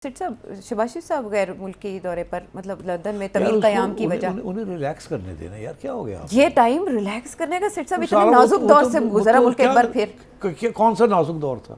سٹ صاحب شہباز شریف صاحب غیر ملکی دورے پر مطلب لندن میں طویل قیام کی وجہ انہیں ریلیکس کرنے دینا یار، کیا ہو گیا؟ یہ ٹائم ریلیکس کرنے کا سٹ صاحب اتنے نازک دور سے گزرا ملک ایک بار پھر کون سا نازک دور تھا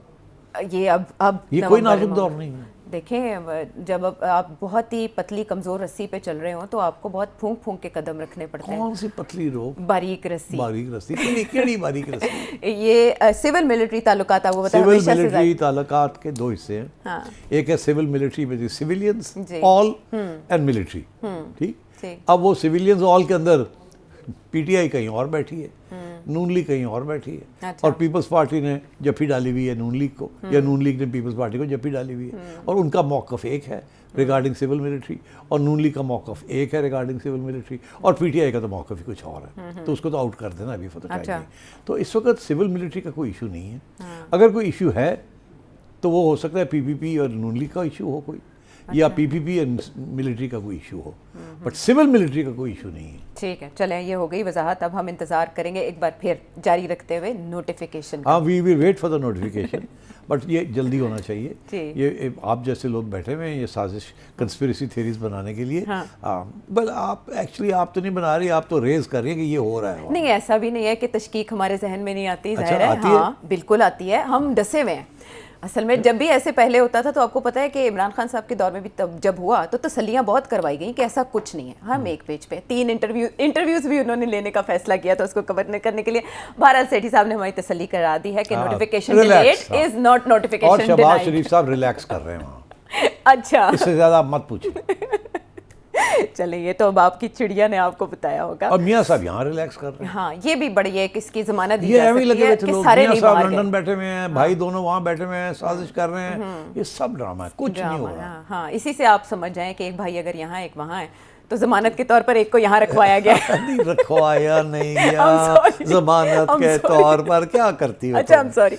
یہ اب یہ کوئی نازک دور نہیں ہے۔ دیکھیں جب آپ بہت ہی پتلی کمزور رسی پہ چل رہے ہوں تو آپ کو بہت پھونک پھونک کے قدم رکھنے پڑتے ہیں۔ کون سی پتلی روپ؟ باریک رسی۔ باریک رسی کیڑی باریک رسی؟ یہ سول ملٹری تعلقات وہ بتا سول ملٹری تعلقات کے دو حصے ہیں، ایک ہے سول ملٹری میں سویلینز آل اینڈ ملٹری، ٹھیک؟ اب وہ سویلینز آل کے اندر پی ٹی آئی کہیں اور بیٹھی ہے، نون لیگ کہیں اور بیٹھی ہے، اور پیپلز پارٹی نے جپھی ڈالی ہوئی ہے نون لیگ کو، یا نون لیگ نے پیپلز پارٹی کو جپھی ڈالی ہوئی ہے، اور ان کا موقف ایک ہے ریگارڈنگ سول ملٹری، اور نون لیگ کا موقف ایک ہے ریگارڈنگ سول ملٹری، اور پی ٹی آئی کا تو موقف ہی کچھ اور ہے، تو اس کو تو آؤٹ کر دینا ابھی فتح ٹائم نہیں۔ تو اس وقت سول ملٹری کا کوئی ایشو نہیں ہے، اگر کوئی ایشو ہے تو وہ ہو سکتا ہے پی پی پی اور نون لیگ کا ایشو ہو کوئی، یا پی پی پی اینڈ ملٹری کا کوئی issue who, but civil military کا کوئی ایشو نہیں ہے۔ ٹھیک ہے، چلیں یہ ہو گئی وضاحت، اب ہم انتظار کریں گے ایک بار پھر جاری رکھتے ہوئے نوٹیفیکیشن۔ ہاں we will wait for the notification, but یہ جلدی ہونا چاہیے۔ یہ آپ جیسے لوگ بیٹھے ہوئے ہیں یہ سازش کنسپریسی تھیریز بنانے کے لیے، بل آپ ایکچولی آپ تو نہیں بنا رہی، آپ تو ریز کر رہی ہیں کہ یہ ہو رہا ہے۔ نہیں ایسا بھی نہیں ہے کہ تشکیک ہمارے ذہن میں نہیں آتی، ظاہر ہے ہاں بالکل آتی ہے، ہم ڈسے ہوئے ہیں۔ اصل میں جب بھی ایسے پہلے ہوتا تھا تو آپ کو پتہ ہے کہ عمران خان صاحب کے دور میں بھی جب ہوا تو تسلیاں بہت کروائی گئیں کہ ایسا کچھ نہیں ہے۔ ہم ایک پیج پہ 3 انٹرویوز بھی انہوں نے لینے کا فیصلہ کیا تھا اس کو کور کرنے کے لیے۔ بہرحال سیٹھی صاحب نے ہماری تسلی کرا دی ہے کہ notification delete is not notification اور ڈینائڈ۔ شہباز شریف صاحب ریلیکس کر رہے ہیں وہاں، اچھا اس سے زیادہ آپ مت پوچھیں۔ چلیں یہ تو اب آپ کی چڑیا نے آپ کو بتایا ہوگا۔ اور میاں صاحب یہاں ریلیکس کر رہے ہیں۔ ہاں یہ بھی بڑی ہے کہ اس کی ضمانت دی یہ جا ایویں سکتی لگے ہے ہوئے تھے کہ لوگ، سارے میاں نہیں صاحب باہر لندن گئے۔ بیٹھے ہوئے ہیں، بھائی دونوں وہاں بیٹھے ہوئے ہیں، سازش کر رہے ہیں، یہ سب ڈرامہ ہے، کچھ نہیں ہو رہا۔ ہاں اسی سے آپ سمجھ جائیں کہ ایک بھائی اگر یہاں ایک وہاں ہے تو ضمانت کے طور پر ایک کو یہاں رکھوایا گیا۔ نہیں رکھوایا نہیں گیا، ضمانت کے طور پر کیا کرتی ہو؟ اچھا I'm sorry،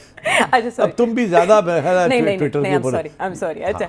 اب تم بھی زیادہ ٹویٹر کے اوپر۔ I'm sorry، اچھا